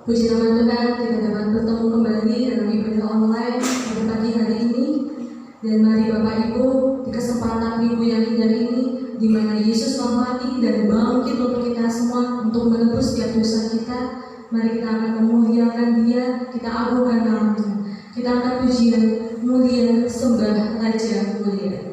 Puji nama Tuhan, kita dapat bertemu kembali dalam ibadah online pada pagi hari ini. Dan mari Bapak Ibu, di kesempatan minggu yang indah ini, di mana Yesus mati dan bangkit untuk kita semua untuk menebus setiap dosa kita, mari kita akan memuliakan Dia, kita agungkan nama-Nya. Kita angkat pujian, mulia, sembah, raja, mulia.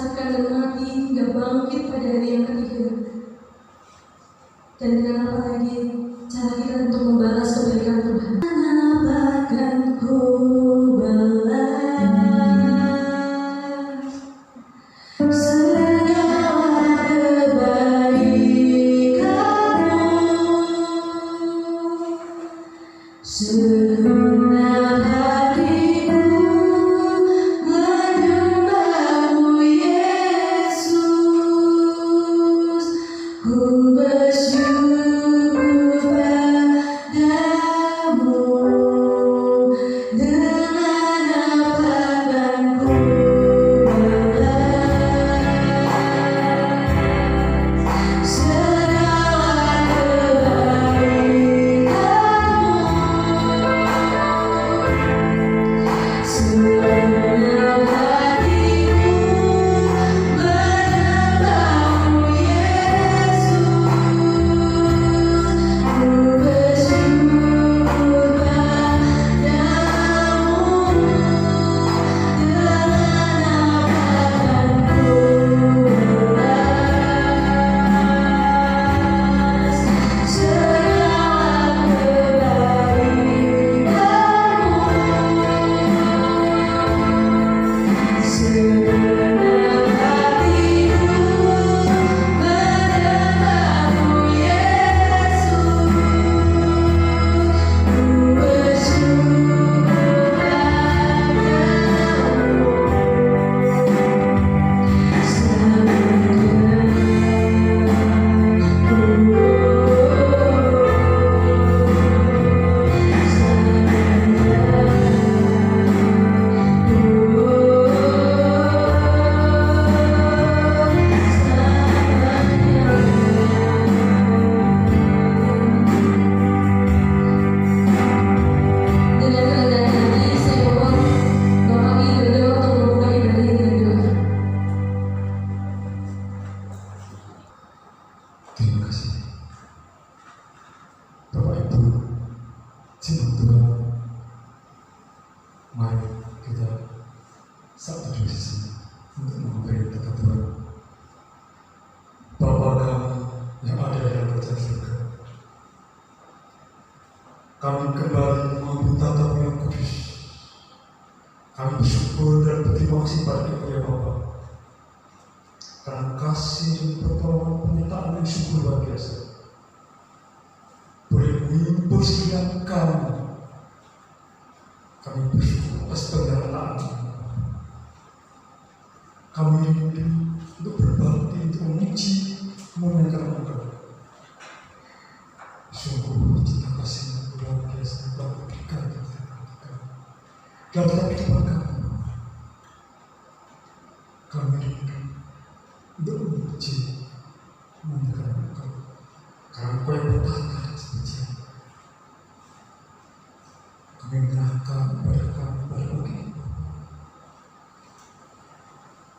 disesatkan dan mati hingga bangkit pada hari yang ketiga. Dan dengan apa lagi cara kita untuk membalas kebaikan Tuhan? Apa akan ku balas segala kebaikanmu? Segenap hatiku menyembahmu Yesus, ku bersyukur padamu. Dengan apa akan ku balas segala kebaikanmu? Segenap hatiku menyembahmu Yesus, ku bersyukur padamu. Dengan apa akan ku balas segala kebaikanmu? Segenap hatiku menyembahmu Yesus, ku bersyukur dengan kerendahan hati saya mohon Bapak Widodo untuk membuka ibadah ini dengan doa. Terima kasih Bapak Ibu jemaat Tuhan. Mari kita satu di sini untuk memberi kata Tuhan. Bapa kami yang ada dalam kerajaan surga, kami kembali mengambil tatap yang kudus. Kami bersyukur dan berterima kasih pada Engkau ya Bapa, karena kasih dan pertolongan penyertaan yang sungguh luar biasa boleh mengimpul setiap kami. Kami bersyukur atas penyertaan. Kami rindu untuk berbakti, untuk memuji, memuliakan Engkau. Sungguh cinta kasih yang luar biasa yang telah diberikan kepada kami dalam kehidupan kami. Kami rindu untuk memuji, memuliakan Engkau, karena Engkau yang bertata dan seterusnya. Kami menyerahkan kepada kami, pada bagi,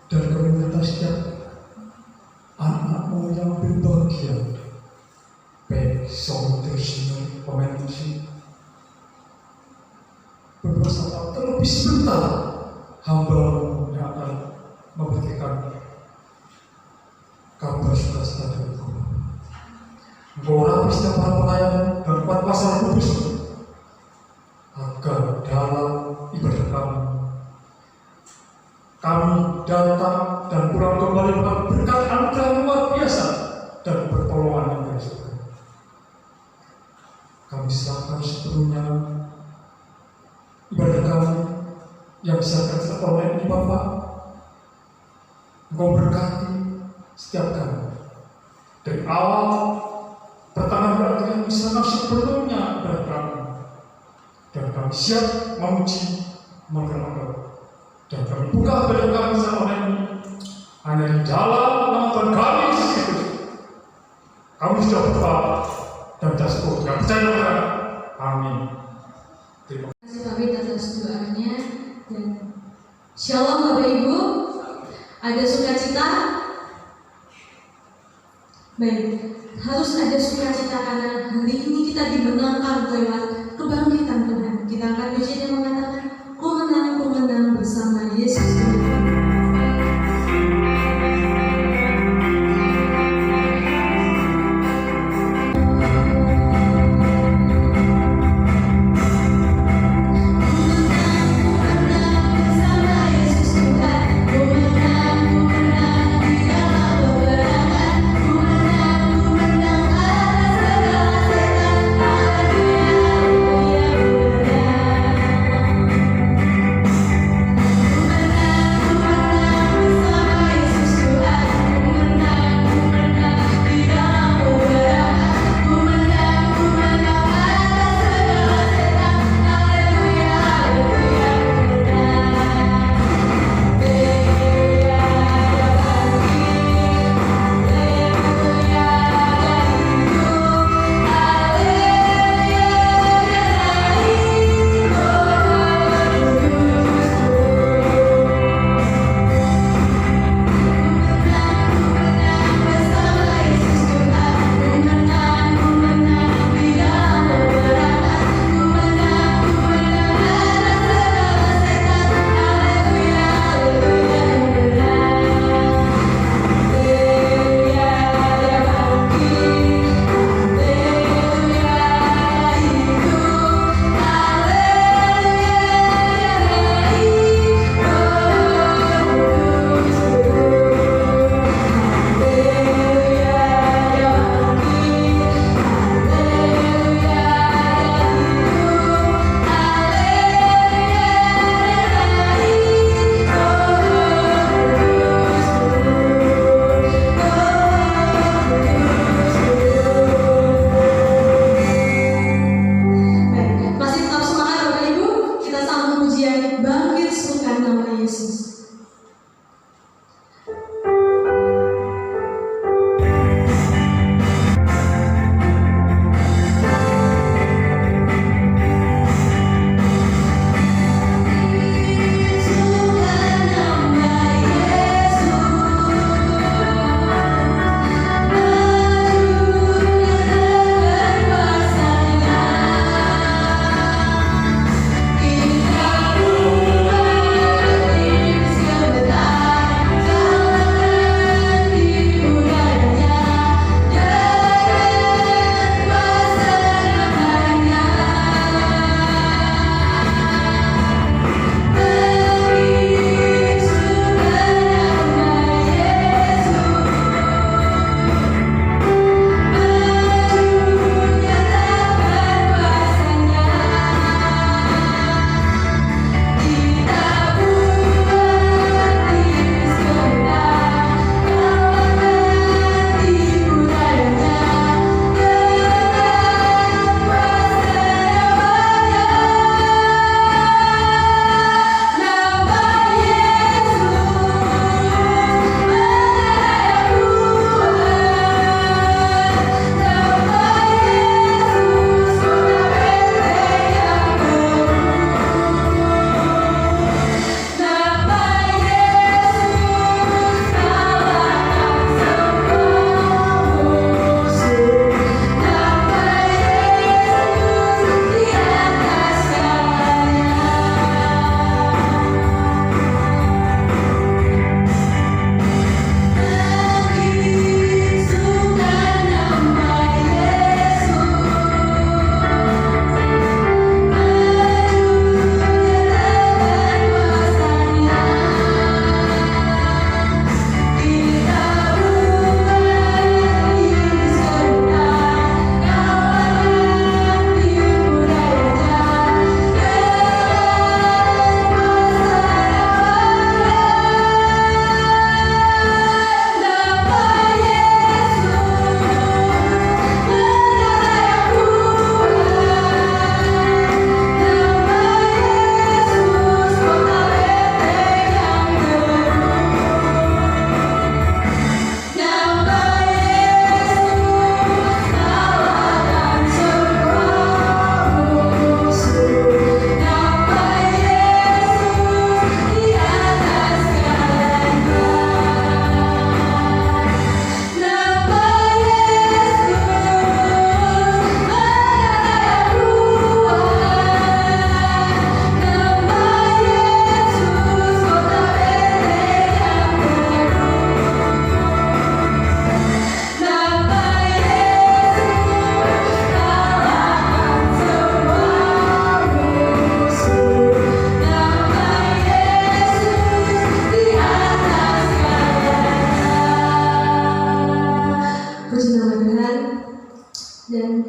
dan kami menyerahkan setiap anak-anak-Mu yang berbahagia, baik soldier, senior, pemain musik, beberapa terlebih sebentar hamba-Mu yang akan memberikan kabar sukacita dari Engkau. Engkau rapi setiap para pelayan dan kuat pasar kudus, agar dalam ibadah kami datang dan pulang kembali dengan berkat anugerah yang luar biasa dan pertolongan yang dari surga. Kami serahkan sepenuhnya ibadah kami yang diserahkan setiap orang ini Bapa. Engkau berkati setiap kami dari awal pertengahan berakhir yang diserahkan sepenuhnya ibadah kami, dan kami siap memuji, mengenal dan kami buka ibadah kami sama ini hanya di dalam nama Tuhan kami Yesus Kristus. Kami sudah berdoa dan bersyukur dan percaya kepada Amin. Terima kasih Pak Wid atas doanya, dan Shalom Bapak Ibu. Ada sukacita? Baik, harus ada sukacita karena hari ini kita dimenangkan lewat kebangkitan Tuhan. Kita akan puji dan mengatakan, ku menang bersama Yesus Tuhan.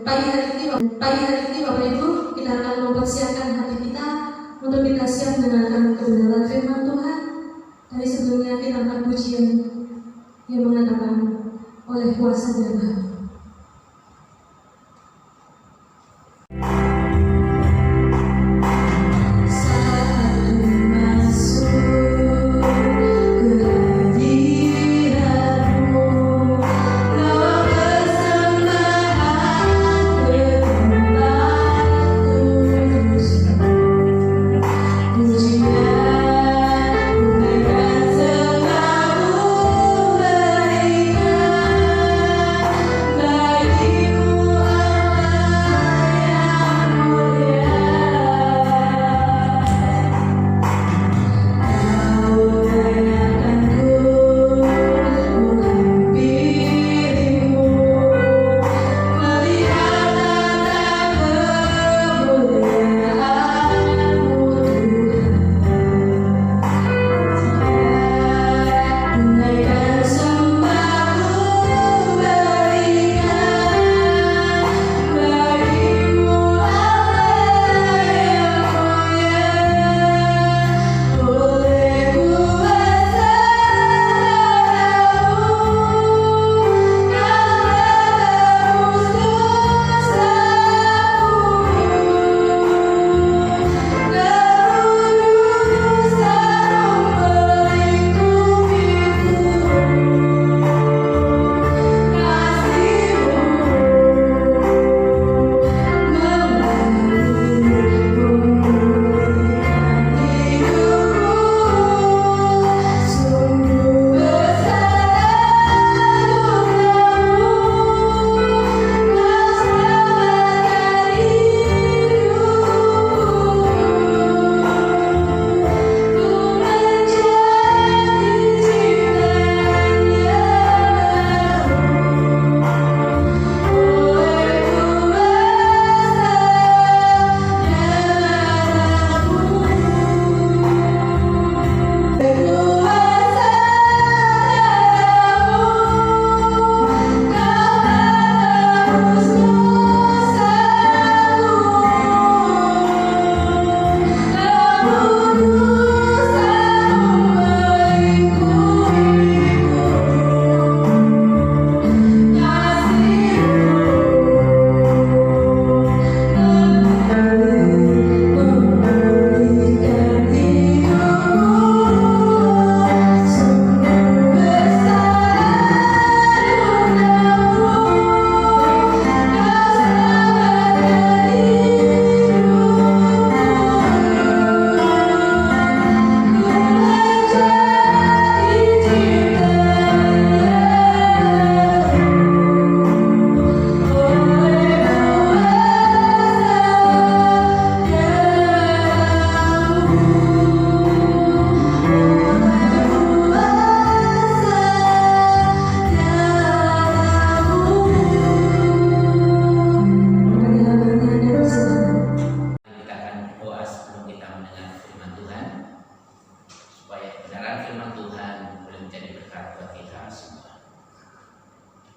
pagi hari ini Bapak Ibu, kita akan mempersiapkan hati kita untuk kita siap mendengarkan kebenaran firman Tuhan. Tapi sebelumnya kita angkat pujian yang mengatakan oleh kuasa darah.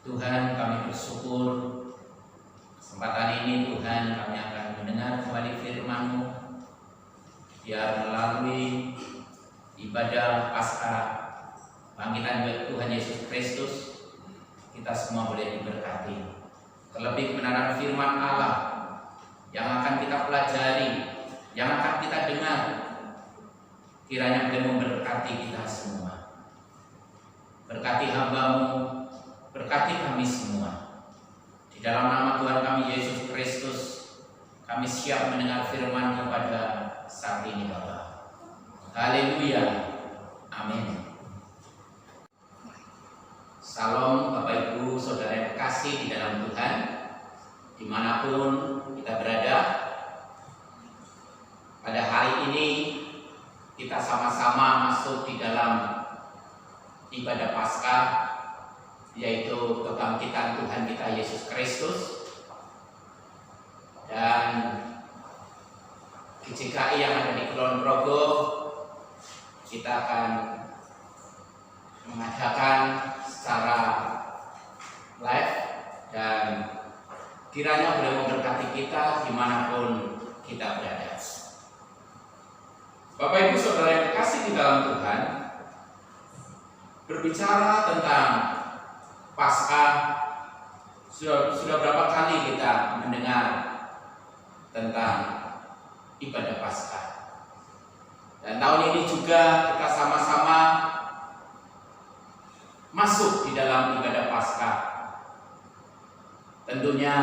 Tuhan, kami bersyukur kesempatan ini Tuhan kami akan mendengar kembali firman-Mu, biar melalui ibadah Paskah bangkitan Tuhan Yesus Kristus kita semua boleh diberkati. Terlebih kebenaran firman Allah yang akan kita pelajari, yang akan kita dengar, kiranya boleh memberkati kita semua. Berkati hamba-Mu, berkati kami semua. Di dalam nama Tuhan kami Yesus Kristus, kami siap mendengar firman-Mu pada saat ini Bapa. Haleluya. Amin. Salam Bapak Ibu Saudara yang kasih di dalam Tuhan, dimanapun kita berada. Pada hari ini kita sama-sama masuk di dalam ibadah Paskah, yaitu kebangkitan Tuhan kita Yesus Kristus. Dan GKI yang ada di Kulon Progo, kita akan mengadakan secara live, dan kiranya boleh memberkati kita dimanapun kita berada. Bapak Ibu Saudara yang dikasih di dalam Tuhan, berbicara tentang Paskah, sudah berapa kali kita mendengar tentang ibadah Paskah. Dan tahun ini juga kita sama-sama masuk di dalam ibadah Paskah. Tentunya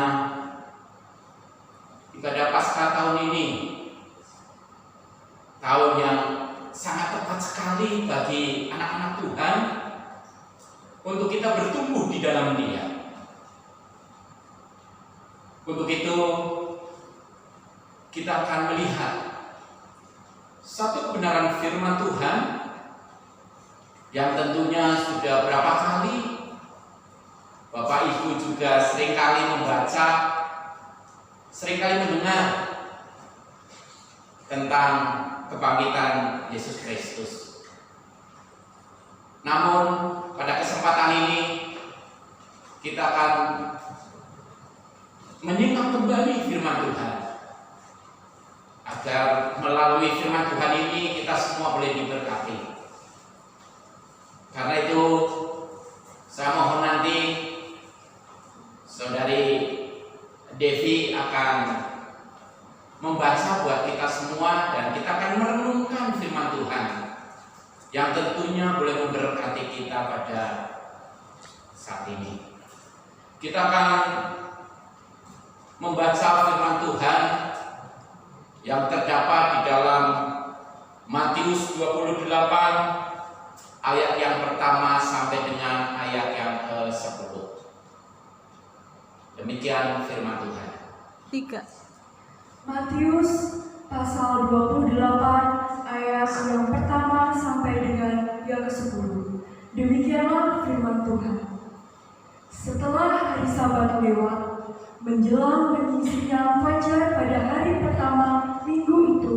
ibadah Paskah tahun ini tahun yang sangat tepat sekali bagi anak-anak Tuhan untuk kita bertumbuh di dalam Dia. Untuk itu kita akan melihat satu kebenaran firman Tuhan yang tentunya sudah berapa kali Bapak Ibu juga seringkali membaca, seringkali mendengar tentang kebangkitan Yesus Kristus. Namun pada kesempatan ini kita akan menyimak kembali firman Tuhan, agar melalui firman Tuhan ini kita semua boleh diberkati. Karena itu saya mohon nanti Saudari Devi akan membaca buat kita semua, dan kita akan merenungkan firman Tuhan yang tentunya boleh memberkati kita pada saat ini. Kita akan membaca firman Tuhan yang terdapat di dalam Matius 28 ayat yang pertama sampai dengan ayat yang ke-10. Demikian firman Tuhan. 3. Matius pasal 28 ayat yang pertama sampai dengan yang ke-10. Demikianlah firman Tuhan. Setelah hari Sabat lewat, menjelang menyingsinya fajar pada hari pertama minggu itu,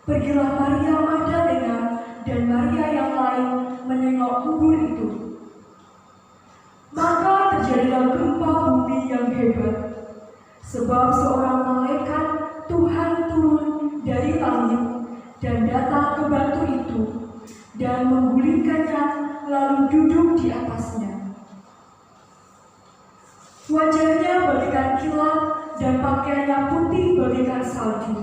pergilah Maria Magdalena dan Maria yang lain menengok kubur itu. Maka terjadilah gempa bumi yang hebat, sebab seorang malaikat Tuhan turun dari langit dan datang ke batu itu dan menggulingkannya lalu duduk di atasnya. Wajahnya bagaikan kilat dan pakaiannya putih bagaikan salju.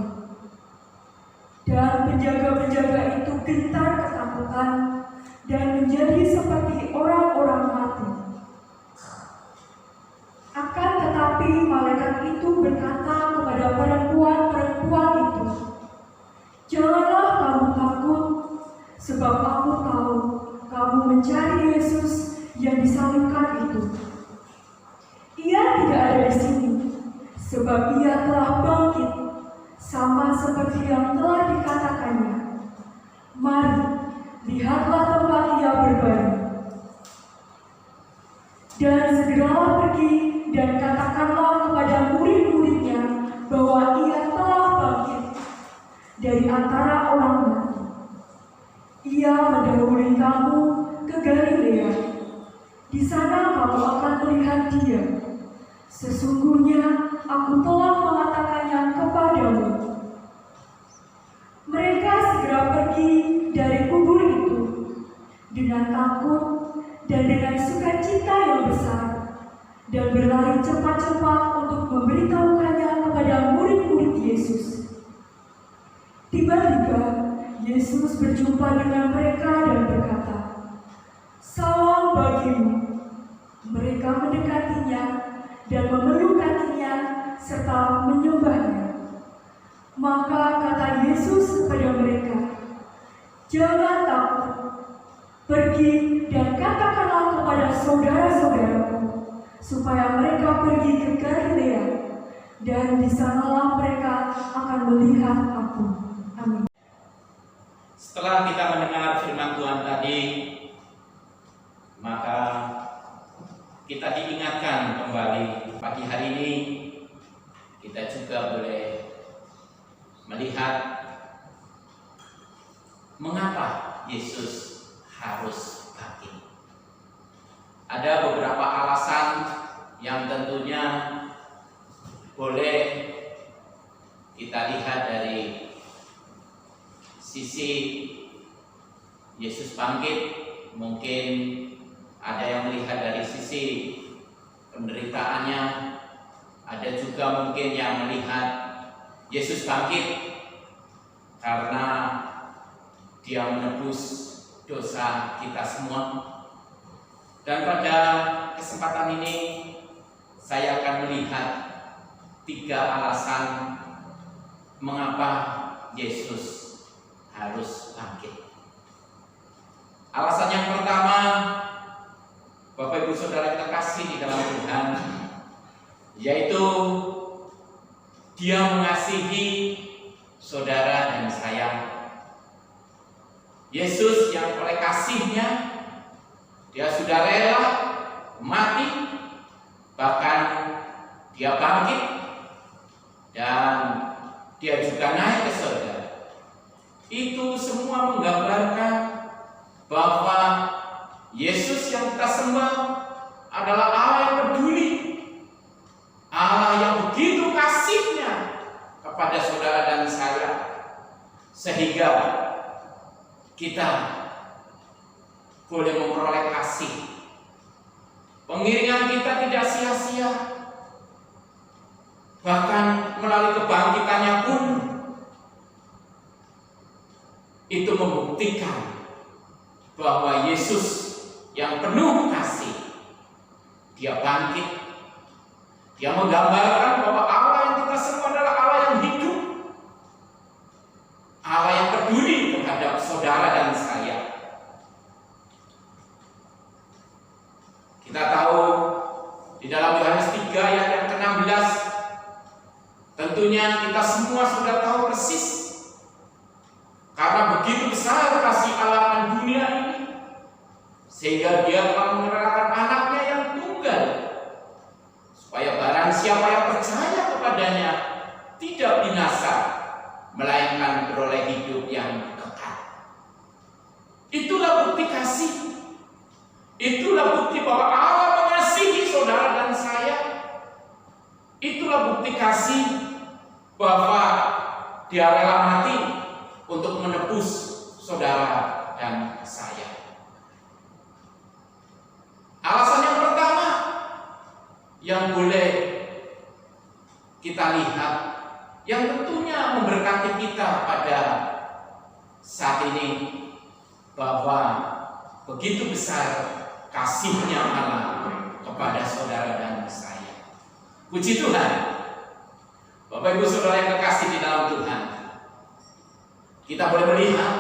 Dan penjaga-penjaga itu gentar ketakutan dan menjadi seperti orang-orang mati. Akan tetapi malaikat itu berkata kepada perempuan-perempuan itu, "Janganlah kamu takut, sebab aku tahu kamu mencari Yesus yang disalibkan itu. Ia tidak ada di sini, sebab ia telah bangkit, sama seperti yang telah dikatakannya. Mari, lihatlah tempat ia berbaring. Dan segeralah pergi dan katakanlah kepada murid-muridnya bahwa ia telah bangkit dari antara orang mati. Ia mendahului kamu ke Galilea. Di sana kamu akan melihat dia. Sesungguhnya aku telah mengatakannya kepadamu." Mereka segera pergi dari kubur itu dengan takut dan dengan sukacita yang besar, dan berlari cepat-cepat untuk memberitahukannya kepada murid-murid Yesus. Tiba-tiba Yesus berjumpa dengan mereka dan berkata, "Salam bagimu." Mereka mendekatinya dan memeluk kakinya serta menyembahnya. Maka kata Yesus kepada mereka, "Jangan takut. Pergi dan katakanlah kepada saudara-saudaraku supaya mereka pergi ke Galilea, dan di sanalah mereka akan melihat aku." Amin. Setelah kita mendengar firman Tuhan tadi, maka kita diingatkan kembali pagi hari ini kita juga boleh melihat mengapa Yesus harus bangkit. Ada beberapa alasan yang tentunya boleh kita lihat dari sisi Yesus bangkit. Mungkin ada yang melihat dari sisi penderitaannya, ada juga mungkin yang melihat Yesus bangkit karena Dia menebus dosa kita semua. Dan pada kesempatan ini saya akan melihat 3 alasan mengapa Yesus harus bangkit. Alasan yang pertama, Bapak Ibu Saudara kita kasih di dalam Tuhan, yaitu Dia mengasihi saudara dan saya. Yesus yang oleh kasih-Nya Dia sudah rela mati, bahkan Dia bangkit, dan Dia juga naik ke surga. Itu semua menggambarkan bahwa Yesus yang kita sembah adalah Allah yang peduli, Allah yang begitu kasih-Nya kepada saudara dan saya, sehingga kita boleh memperoleh kasih. Pengiringan kita tidak sia-sia, bahkan melalui kebangkitannya pun itu membuktikan bahwa Yesus yang penuh kasih, Dia bangkit. Dia menggambarkan bahwa Allah yang kita semua adalah Allah yang hidup, Allah yang peduli terhadap saudara dan saya. Kita tahu di dalam Yohanes 3 ayat yang ke-16, tentunya kita semua sudah tahu persis, karena begitu besar kasih Allah akan dunia ini, sehingga Dia telah menyerahkan anaknya yang tunggal, supaya barang siapa yang percaya kepadanya tidak binasa, melainkan beroleh hidup yang kekal. Itulah bukti kasih. Itulah bukti bahwa Allah mengasihi saudara dan saya. Itulah bukti kasih bahwa Dia rela mati untuk menebus saudara dan saya. Alasan yang pertama yang boleh kita lihat, yang tentunya memberkati kita pada saat ini, bahwa begitu besar kasih-Nya Allah kepada saudara dan saya. Puji Tuhan. Bapak Ibu Saudara yang terkasih di dalam Tuhan, kita boleh melihat,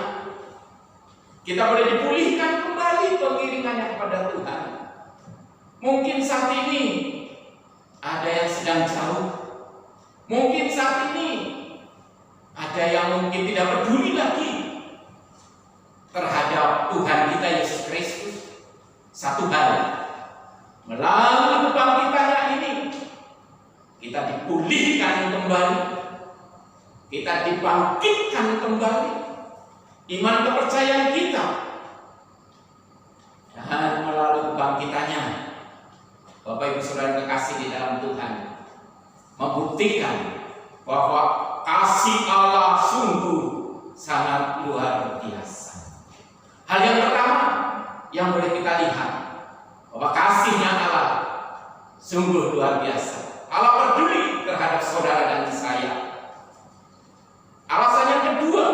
kita boleh dipulihkan kembali pengiringannya kepada Tuhan. Mungkin saat ini ada yang sedang jauh, mungkin saat ini ada yang mungkin tidak peduli lagi terhadap Tuhan kita Yesus Kristus. Satu hal, melalui kebangkitannya ini kita dipulihkan kembali, kita dibangkitkan kembali iman kepercayaan kita, dan melalui kebangkitannya, Bapak Ibu Saudara terkasih di dalam Tuhan, membuktikan bahwa kasih Allah sungguh sangat luar biasa. Hal yang pertama yang boleh kita lihat, bahwa kasih-Nya Allah sungguh luar biasa. Allah peduli terhadap saudara dan saya. Alasan yang kedua,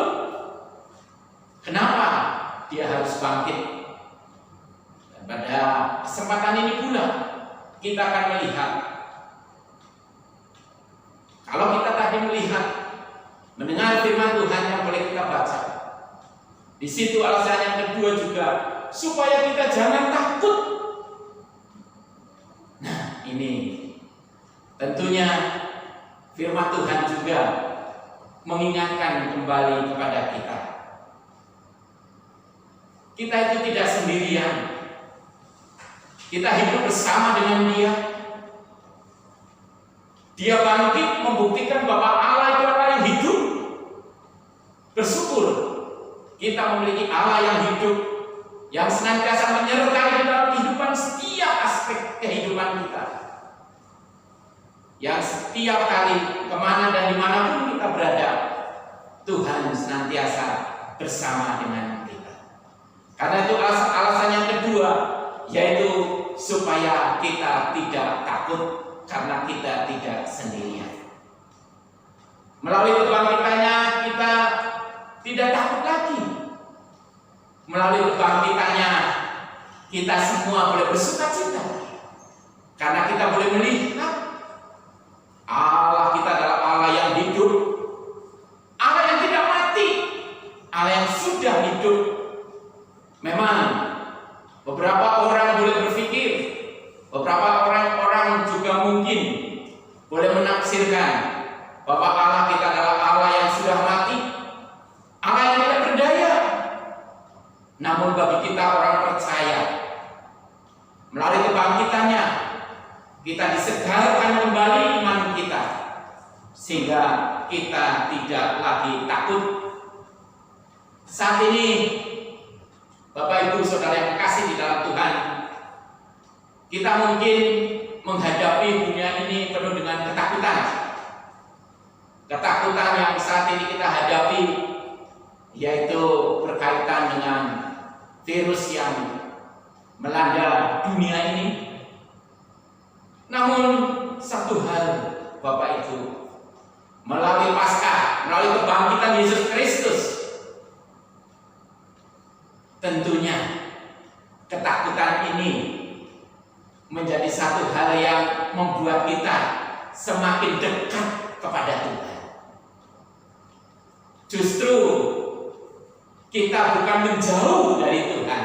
kenapa Dia harus bangkit? Dan pada kesempatan ini pula kita akan melihat, kalau kita tadi melihat, mendengar firman Tuhan yang boleh kita baca, di situ alasan yang kedua juga, supaya kita jangan takut. Nah, ini tentunya firman Tuhan juga mengingatkan kembali kepada kita. Kita itu tidak sendirian. Kita hidup bersama dengan Dia. Dia bangkit membuktikan bahwa Allah itu Allah yang hidup. Bersyukur kita memiliki Allah yang hidup, yang senantiasa menyertai dalam kehidupan setiap aspek kehidupan kita, yang setiap setiap kali kemana dan dimanapun kita berada, Tuhan senantiasa bersama dengan kita. Karena itu alasan yang kedua, yaitu supaya kita tidak takut karena kita tidak sendirian. Melalui kebangkitannya kita tidak takut lagi. Melalui kebangkitannya kita semua boleh bersukacita. Karena kita boleh melihat Allah kita adalah Allah yang hidup, Allah yang tidak mati, Allah yang sudah hidup. Memang beberapa orang boleh berpikir, beberapa orang juga mungkin boleh menafsirkan bahwa Allah kita adalah Allah yang sudah mati, Allah yang tidak berdaya. Namun bagi kita orang percaya, melalui kebangkitannya kita disegarkan kembali iman kita, sehingga kita tidak lagi takut. Saat ini Bapak Ibu Saudara yang kasih di dalam Tuhan, kita mungkin menghadapi dunia ini penuh dengan ketakutan. Ketakutan yang saat ini kita hadapi yaitu berkaitan dengan virus yang melanda dunia ini. Namun satu hal Bapak Ibu, melalui Paskah, melalui kebangkitan Yesus Kristus, tentunya ketakutan ini menjadi satu hal yang membuat kita semakin dekat kepada Tuhan. Justru kita bukan menjauh dari Tuhan,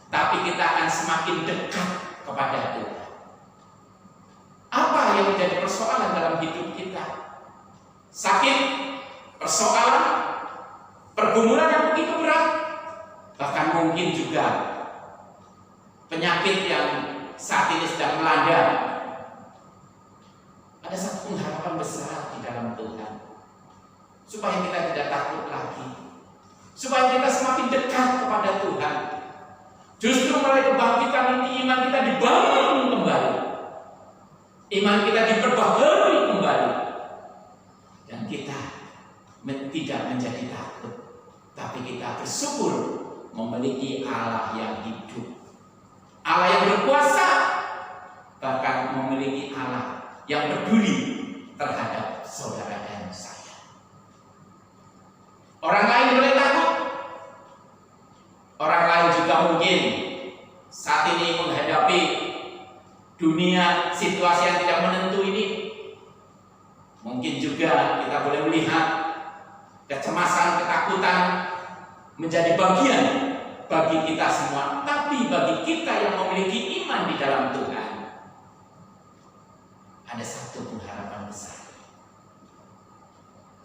tapi kita akan semakin dekat kepada Tuhan. Apa yang menjadi persoalan dalam hidup kita? Sakit, persoalan, pergumulan yang begitu berat, bahkan mungkin juga penyakit yang saat ini sedang melanda. Ada satu pengharapan besar di dalam Tuhan, supaya kita tidak takut lagi, supaya kita semakin dekat kepada Tuhan. Justru melalui kebangkitan ini iman kita dibangun kembali, iman kita diperbaharui kembali, dan kita tidak menjadi takut, tapi kita bersyukur memiliki Allah yang hidup, Allah yang berkuasa, bahkan memiliki Allah yang peduli terhadap saudara dan saya. Orang lain boleh takut, orang lain juga mungkin saat ini menghadapi dunia situasi yang tidak menentu ini. Mungkin juga kita boleh melihat kecemasan, ketakutan menjadi bagian bagi kita semua. Tapi bagi kita yang memiliki iman di dalam Tuhan, ada satu pengharapan besar.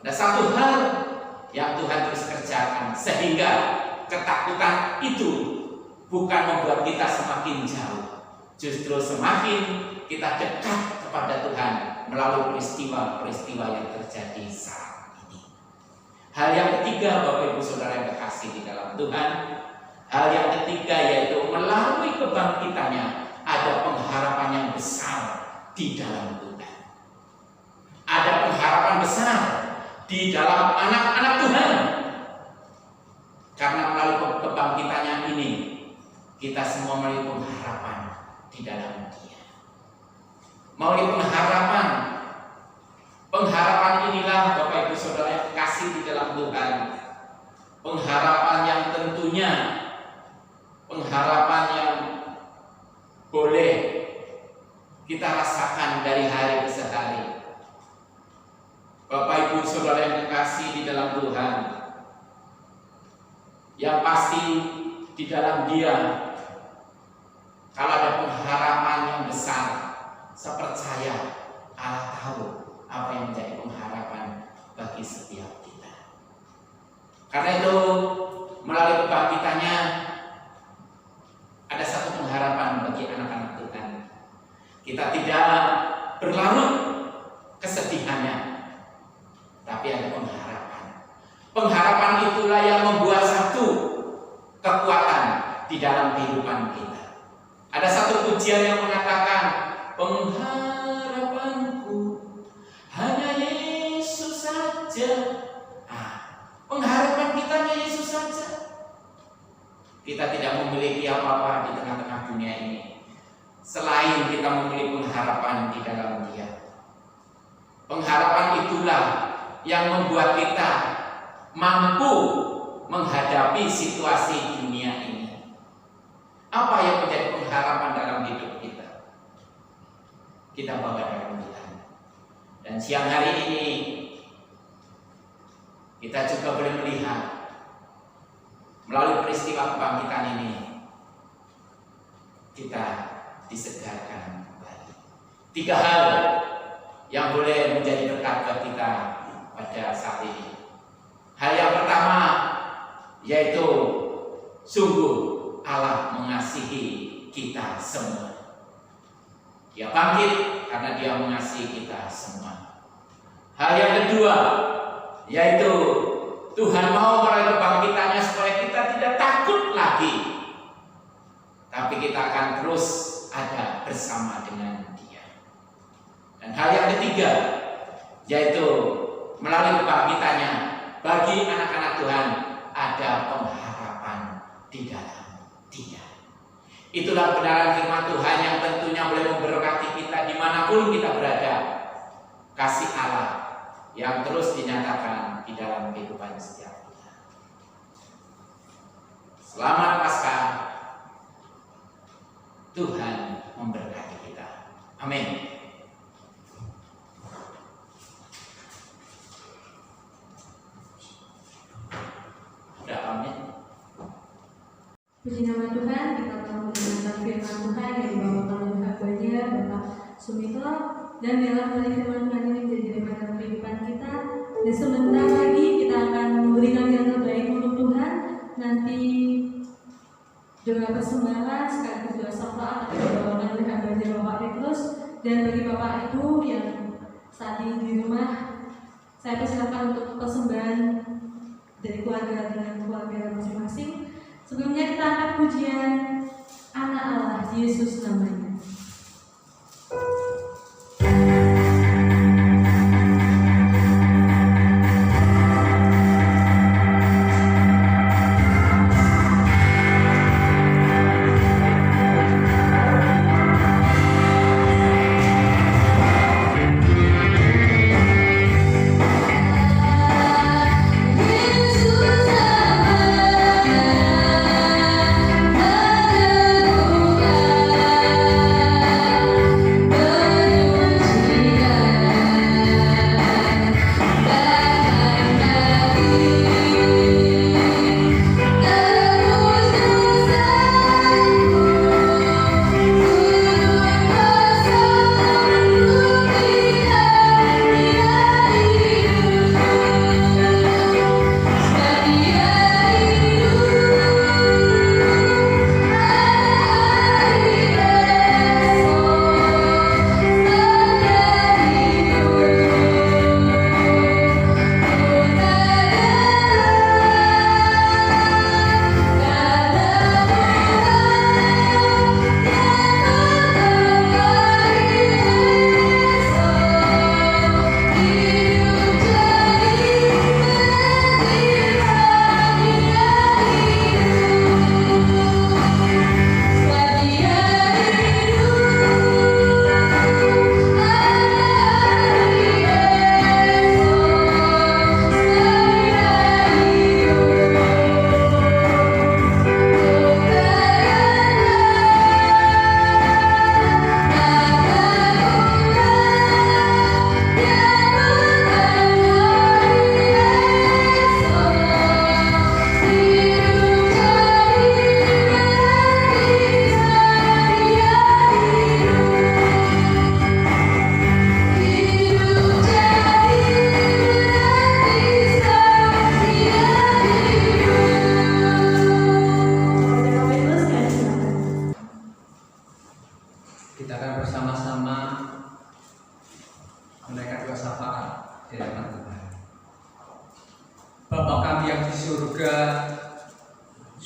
Ada satu hal yang Tuhan terus kerjakan, sehingga ketakutan itu bukan membuat kita semakin jauh, justru semakin kita dekat kepada Tuhan melalui peristiwa-peristiwa yang terjadi saat ini. Hal yang ketiga, Bapak Ibu Saudara yang terkasih di dalam Tuhan, hal yang ketiga yaitu melalui kebangkitannya ada pengharapan yang besar di dalam Tuhan. Ada pengharapan besar di dalam anak-anak Tuhan. Karena melalui kebangkitannya ini kita semua memiliki pengharapan di dalam Dia. Melalui pengharapan inilah Bapak Ibu Saudara yang kasih di dalam Tuhan, pengharapan yang tentunya pengharapan yang boleh kita rasakan dari hari ke hari. Bapak Ibu Saudara yang kekasih di dalam Tuhan, yang pasti di dalam Dia, kalau ada pengharapan yang besar, saya percaya Allah tahu apa yang menjadi pengharapan bagi setiap kita. Karena itu melalui kebangkitannya ada satu pengharapan bagi anak-anak Tuhan. Kita tidak berlarut kesedihannya, tapi ada pengharapan. Pengharapan itulah yang membuat satu kekuatan di dalam kehidupan kita. Ada satu pujian yang mengatakan, pengharapanku saja. Pengharapan kita hanya Yesus saja. Kita tidak memiliki apa-apa di tengah-tengah dunia ini selain kita memiliki pengharapan di dalam Dia. Pengharapan itulah yang membuat kita mampu menghadapi situasi dunia ini. Apa yang menjadi pengharapan dalam hidup kita? Kita bawa dalam Tuhan. Dan siang hari ini kita juga boleh melihat melalui peristiwa kebangkitan ini kita disegarkan kembali. 3 hal yang boleh menjadi berkat buat kita pada saat ini. Hal yang pertama yaitu sungguh Allah mengasihi kita semua. Dia bangkit karena Dia mengasihi kita semua. Hal yang kedua yaitu Tuhan mau melalui kebangkitannya supaya kita tidak takut lagi, tapi kita akan terus ada bersama dengan Dia. Dan hal yang ketiga yaitu melalui kebangkitannya bagi anak-anak Tuhan ada pengharapan di dalam Dia. Itulah kebenaran firman Tuhan yang tentunya boleh memberkati kita dimanapun kita berada. Kasih Allah yang terus dinyatakan di dalam kehidupan setiap kita. Selamat Paskah. Tuhan memberkati kita. Amin. Udah amin. Puji nama Tuhan, kita telah mendengarkan firman Tuhan yang dibawakan oleh hamba-Nya Bapak Sumitro, dan dalam kali firman Tuhan ini menjadi daripada kehidupan kita. Dan sebentar lagi kita akan memberikan yang terbaik untuk Tuhan. Nanti doa persembahan sekaligus doa syafaat akan dibawakan oleh hamba-Nya Bapak Petrus. Dan bagi Bapak Ibu yang saat ini di rumah, saya persilakan untuk persembahan dari keluarga dengan keluarga masing-masing. Sebelumnya kita angkat pujian Anak Allah, Yesus namanya.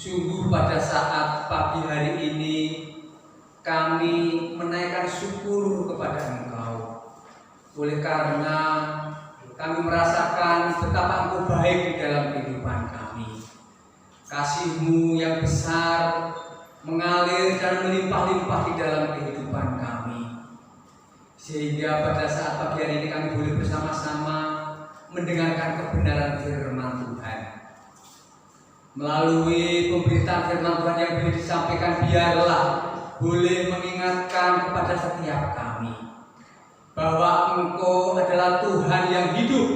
Sungguh pada saat pagi hari ini kami menaikkan syukur kepada Engkau oleh karena kami merasakan betapa Engkau baik di dalam kehidupan kami. Kasih-Mu yang besar mengalir dan melimpah-limpah di dalam kehidupan kami. Sehingga pada saat pagi hari ini kami boleh bersama-sama mendengarkan kebenaran firman Tuhan. Melalui pemberitaan firman Tuhan yang boleh disampaikan, biarlah boleh mengingatkan kepada setiap kami bahwa Engkau adalah Tuhan yang hidup,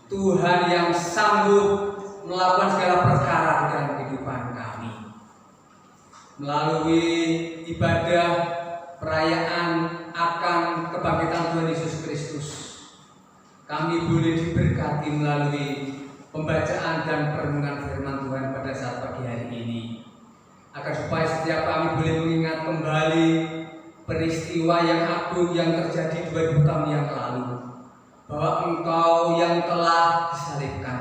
Tuhan yang sanggup melakukan segala perkara dalam kehidupan kami. Melalui ibadah perayaan akan kebangkitan Tuhan Yesus Kristus, kami boleh diberkati melalui pembacaan dan perenungan firman Tuhan pada saat pagi hari ini, agar supaya setiap kami boleh mengingat kembali peristiwa yang agung yang terjadi 2000 tahun yang lalu, bahwa Engkau yang telah disalibkan,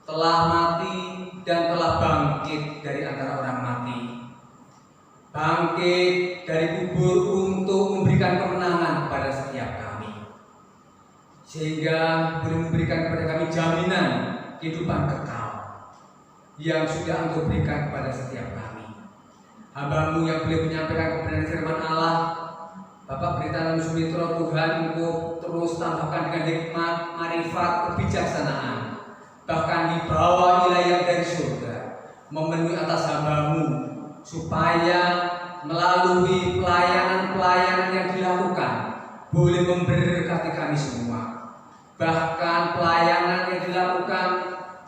telah mati dan telah bangkit dari antara orang mati, bangkit dari kubur untuk memberikan kemenangan kepada setiap kami, sehingga boleh memberikan kepada kami jaminan kehidupan kekal yang sudah Engkau berikan kepada setiap kami. Hamba-Mu yang boleh menyampaikan kebenaran firman Allah, Bapak Beritahuan Sumitro, Tuhan Engkau terus tambahkan dengan hikmat, marifat, kebijaksanaan, bahkan di bawah wilayah dari surga, memenuhi atas hamba-Mu, supaya melalui pelayanan-pelayanan yang dilakukan boleh memberkati kami semua. Bahkan pelayanan yang dilakukan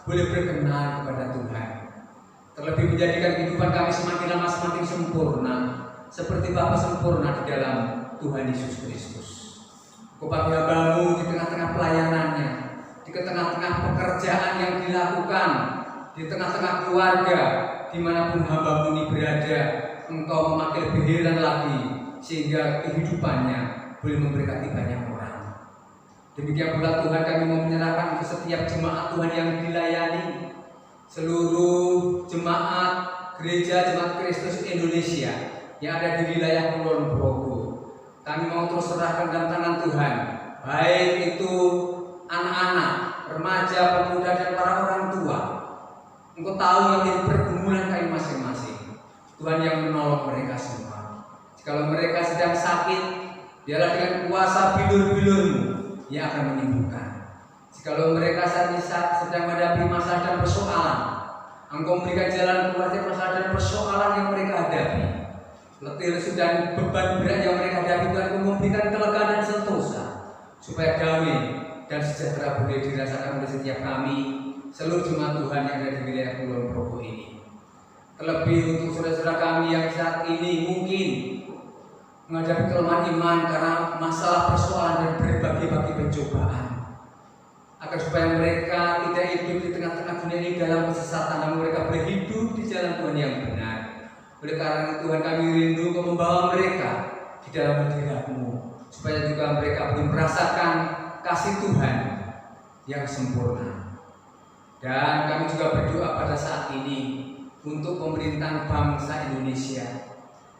boleh berkenan kepada Tuhan, terlebih menjadikan kehidupan kami semakin lama semakin sempurna, seperti Bapa sempurna di dalam Tuhan Yesus Kristus. Kau bagi hamba-Mu di tengah-tengah pelayanannya, di tengah-tengah pekerjaan yang dilakukan, di tengah-tengah keluarga, dimanapun hamba-Mu ini berada, Engkau memakai lebih heran lagi, sehingga kehidupannya boleh memberkati banyak orang. Demikian pula Tuhan, kami mau menyerahkan ke setiap jemaat Tuhan yang dilayani, seluruh jemaat gereja Jemaat Kristus Indonesia yang ada di wilayah Kulon Progo. Kami mau terus serahkan dalam tangan Tuhan, baik itu anak-anak, remaja, pemuda, dan para orang tua. Engkau tahu yang menjadi pergumulan kami masing-masing. Tuhan yang menolong mereka semua. Jikalau mereka sedang sakit, biarlah dengan kuasa bilur-bilur-Mu yang akan menyembuhkan. Jikalau mereka saat ini sedang menghadapi masalah dan persoalan, Engkau memberikan jalan keluar dari masalah dan persoalan yang mereka hadapi. Letih lesu dan beban berat yang mereka hadapi, Tuhan Engkau memberikan kelegaan dan sentosa, supaya damai dan sejahtera boleh dirasakan oleh setiap kami, seluruh jemaat Tuhan yang ada di wilayah Kulon Progo ini. Terlebih untuk saudara-saudara kami yang saat ini mungkin menghadapi kelemahan iman karena masalah persoalan dan berbagai-bagai pencobaan, agar supaya mereka tidak hidup di tengah-tengah dunia ini dalam kesesatan, namun mereka boleh hidup di jalan Tuhan yang benar. Oleh karena Tuhan, kami rindu untuk membawa mereka di dalam hadirat-Mu, supaya juga mereka boleh merasakan kasih Tuhan yang sempurna. Dan kami juga berdoa pada saat ini untuk pemerintahan bangsa Indonesia.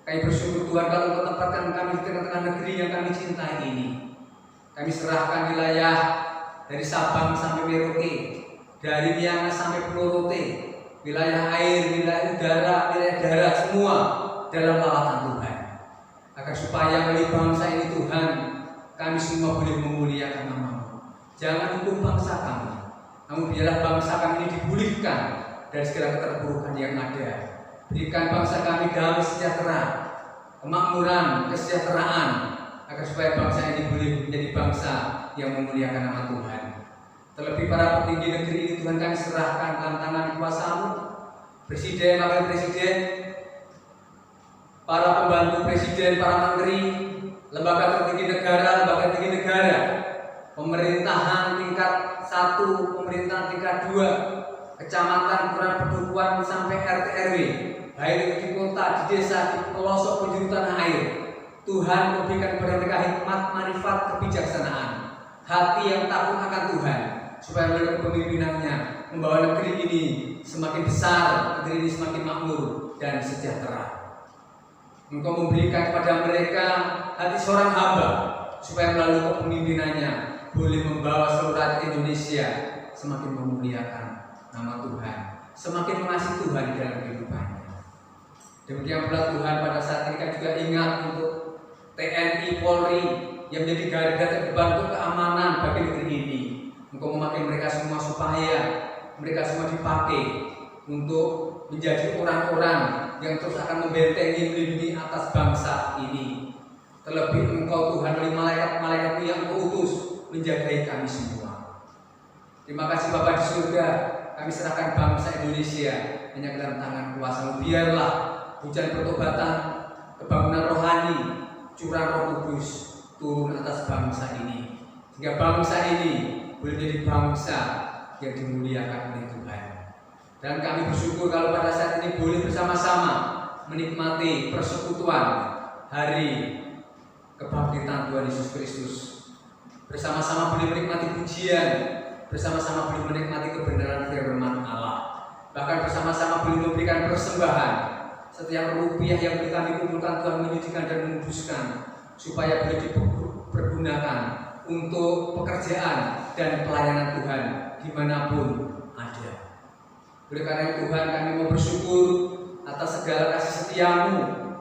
Kami bersyukur Tuhan kalau Engkau tempatkan kami di tengah-tengah negeri yang kami cintai ini. Kami serahkan wilayah dari Sabang sampai Merauke, dari Miangas sampai Pulau Rote, wilayah air, wilayah udara, wilayah darat, semua dalam lawatan Tuhan. Agar supaya melalui bangsa ini Tuhan, kami semua boleh memuliakan nama-Mu. Jangan hukum bangsa kami, namun biarlah bangsa kami ini dipulihkan dari segala keterpurukan yang ada. Berikan bangsa kami damai sejahtera, kemakmuran, kesejahteraan, agar supaya bangsa ini boleh menjadi bangsa yang memuliakan nama Tuhan. Terlebih para petinggi negeri ini Tuhan, kami serahkan dalam tangan kuasa-Mu, Presiden, Wakil Presiden, para pembantu Presiden, para menteri, lembaga tertinggi negara, pemerintahan tingkat 1, pemerintahan tingkat 2, kecamatan, kelurahan, pedukuhan sampai RT RW, baik itu di kota, di desa, di pelosok penjuru tanah air. Tuhan memberikan kepada mereka hikmat, marifat, kebijaksanaan, hati yang takut akan Tuhan, supaya melalui kepemimpinannya membawa negeri ini semakin besar, negeri ini semakin makmur dan sejahtera. Engkau memberikan kepada mereka hati seorang hamba, supaya melalui kepemimpinannya boleh membawa seluruh rakyat Indonesia semakin memuliakan nama Tuhan, semakin mengasihi Tuhan di dalam kehidupannya. Demikian pula Tuhan pada saat ini kan juga ingat untuk TNI Polri yang menjadi garda terdepan untuk keamanan bagi negeri ini. Engkau memakai mereka semua supaya mereka semua dipakai untuk menjadi orang-orang yang terus akan membentengi, melindungi atas bangsa ini. Terlebih Engkau Tuhan oleh malaikat-malaikatmu yang Engkau utus menjagai kami semua. Terima kasih Bapa di surga, kami serahkan bangsa Indonesia hanya ke dalam tangan kuasa-Mu. Biarlah hujan pertobatan, kebangunan rohani, curah Roh Kudus turun atas bangsa ini, sehingga bangsa ini boleh menjadi bangsa yang dimuliakan oleh Tuhan. Dan kami bersyukur kalau pada saat ini boleh bersama-sama menikmati persekutuan hari kebangkitan Tuhan Yesus Kristus. Bersama-sama boleh menikmati pujian, bersama-sama boleh menikmati kebenaran firman Allah. Bahkan bersama-sama boleh memberikan persembahan. Setiap rupiah yang boleh kami kumpulkan Tuhan menyucikan dan menguduskan, supaya boleh dipergunakan untuk pekerjaan dan pelayanan Tuhan dimanapun ada. Oleh karena itu Tuhan, kami mau bersyukur atas segala kasih setia-Mu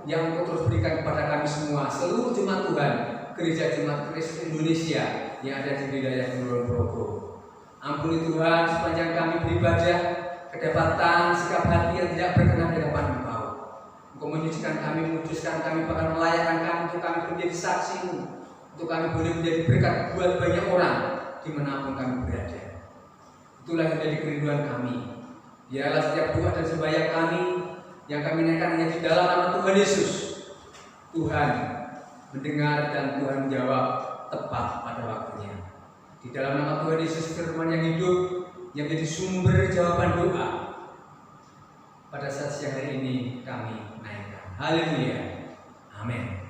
yang Engkau terus berikan kepada kami semua, seluruh jemaat Tuhan, Gereja Jemaat Kristus Indonesia yang ada di wilayah Kulon Progo. Ampuni Tuhan sepanjang kami beribadah, kedapatan sikap hati yang tidak berkenan di hadapan Engkau. Engkau menyucikan kami, menguduskan kami, bahkan melayakkan kami untuk kami menjadi saksi-Mu, untuk kami boleh menjadi berkat buat banyak orang dimanapun kami berada. Itulah yang menjadi kerinduan kami. Biarlah setiap doa dan sembahyang kami yang kami naikkan hanya di dalam nama Tuhan Yesus, Tuhan mendengar dan Tuhan menjawab tepat pada waktunya. Di dalam nama Tuhan Yesus, firman yang hidup, yang menjadi sumber jawaban doa, pada saat siang hari ini kami naikkan. Haleluya. Amin.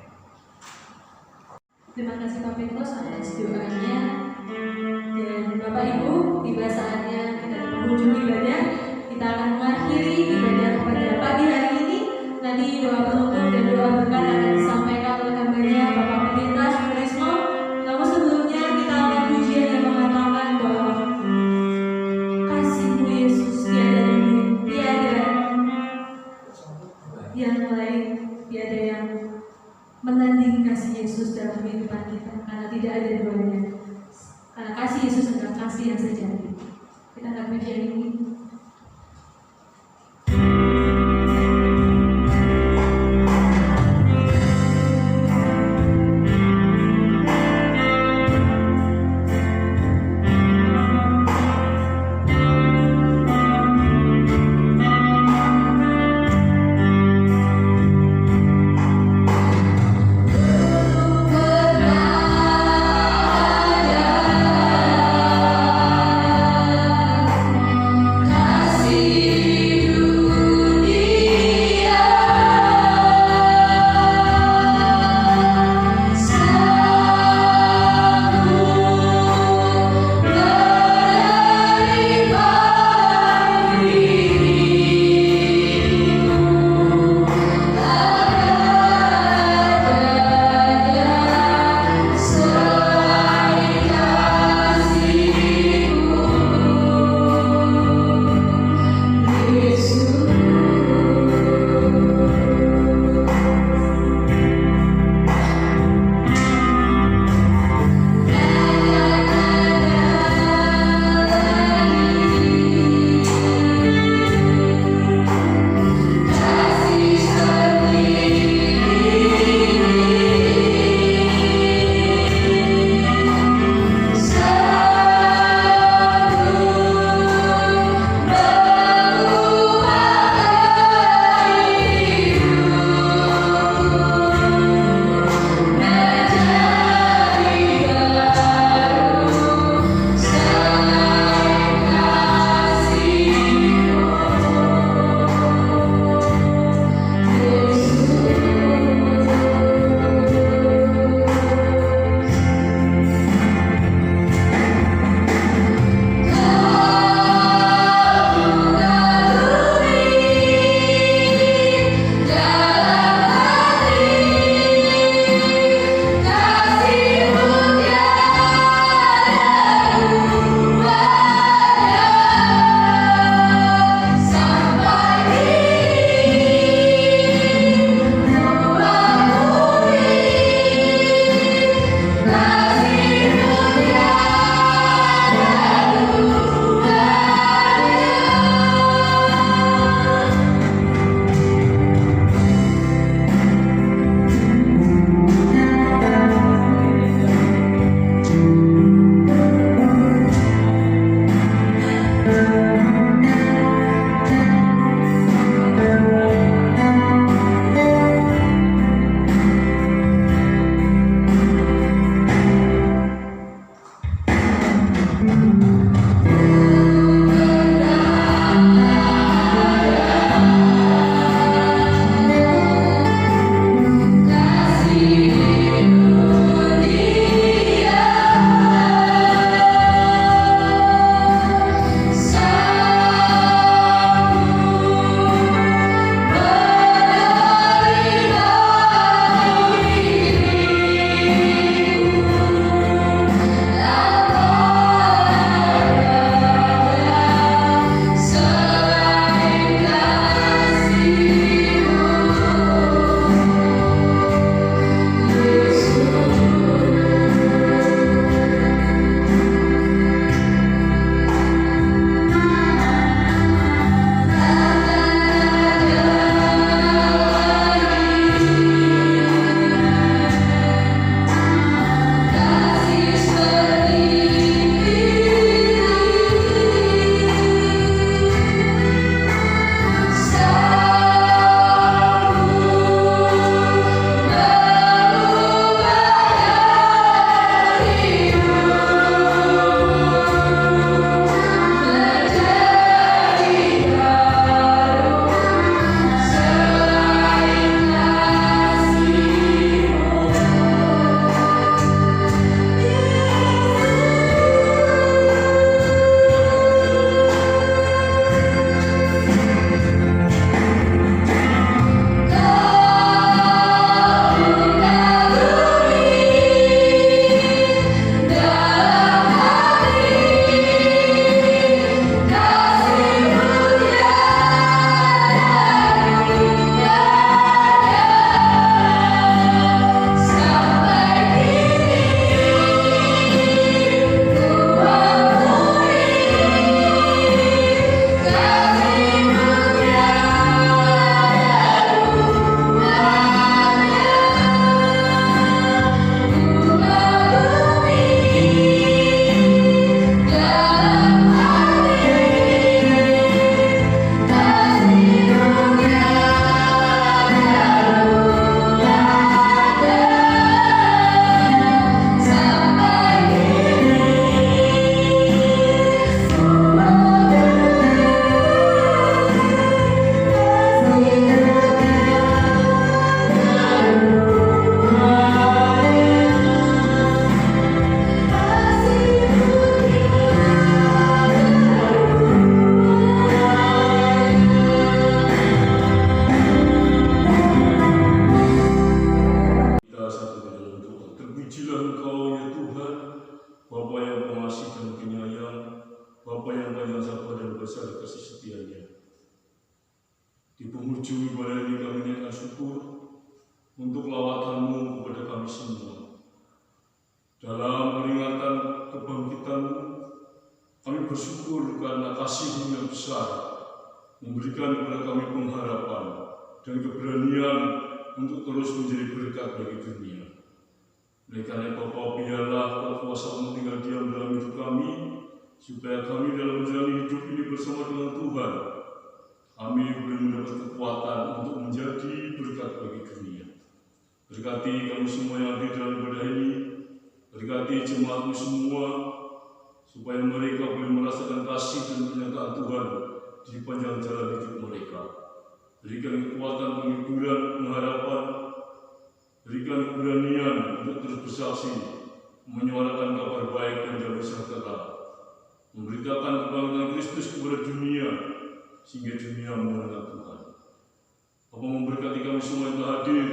Terima kasih Pak Petrus atas doanya. Dan Bapak Ibu, tiba saatnya kita di penghujung ibadah. Kita akan mengakhiri ibadah pada pagi hari ini. Nanti doa penutup dan doa berkat akan disampaikan oleh hambanya Bapak Pendeta Sutrisno. Namun sebelumnya kita akan pujian yang mengatakan bahwa kasih-Mu Yesus tiada tanding, tiada yang lain, tiada yang menandingi kasih Yesus dalam kehidupan kita, karena tidak ada duanya. Karena kasih Yesus adalah kasih yang sejati. Kita akan pujian ini. Kasih ujung ibadah ini kami naikkan syukur untuk lawatan-Mu kepada kami semua. Dalam peringatan kebangkitan-Mu, kami bersyukur karena kasih-Mu yang besar, memberikan kepada kami pengharapan dan keberanian untuk terus menjadi berkat bagi dunia. Oleh karena Bapa, biarlah kuasa-Mu tinggal diam dalam hidup kami, supaya kami dalam menjalani hidup ini bersama dengan Tuhan, kami boleh mendapat kekuatan untuk menjadi berkat bagi dunia. Berkati kami semua yang ada dalam ibadah ini, berkati jemaat-Mu semua, supaya mereka boleh merasakan kasih dan penyertaan Tuhan di sepanjang jalan hidup mereka. Berikan kekuatan, penghiburan, pengharapan, berikan keberanian untuk terus bersaksi, menyuarakan kabar baik dan damai sejahtera, memberitakan kebangkitan Kristus kepada dunia, sehingga dunia mengenal Tuhan. Bapa memberkati kami semua yang telah hadir.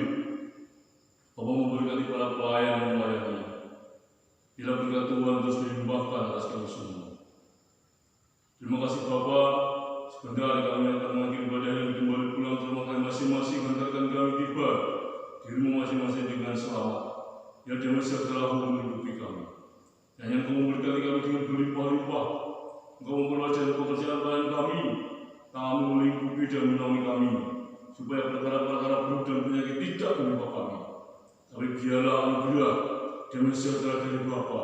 Bapa memberkati para pelayan yang melayani. Bila berkat Tuhan terus dilimpahkan atas kami semua. Terima kasih Bapa. Sebentar kami akan mengakhiri ibadah yang kembali pulang ke rumah kami masing-masing, hantarkan kami tiba di rumah masing-masing dengan selamat. Ya damai sejahtera menghidupi kami. Dan yang Kau memberkati kami dengan berlimpah-limpah. Engkau memperlancar pekerjaan pelayan kami. Tangan-Mu melingkupi dan menaungi kami, supaya perkara-perkara buruk dan penyakit tidak menimpa kami. Tapi biarlah anugerah damai sejahtera dari Bapa,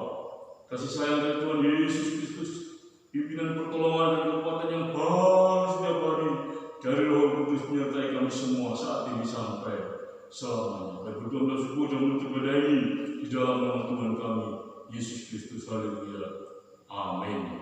kasih sayang dari Tuhan Yesus Kristus, pimpinan pertolongan dan kekuatan yang baru setiap hari dari Roh Kudus menyertai kami semua saat ini sampai selamanya. Kami berdoa dan syukur dan menutup ibadah ini di dalam nama Tuhan kami Yesus Kristus. Haleluya. Amin.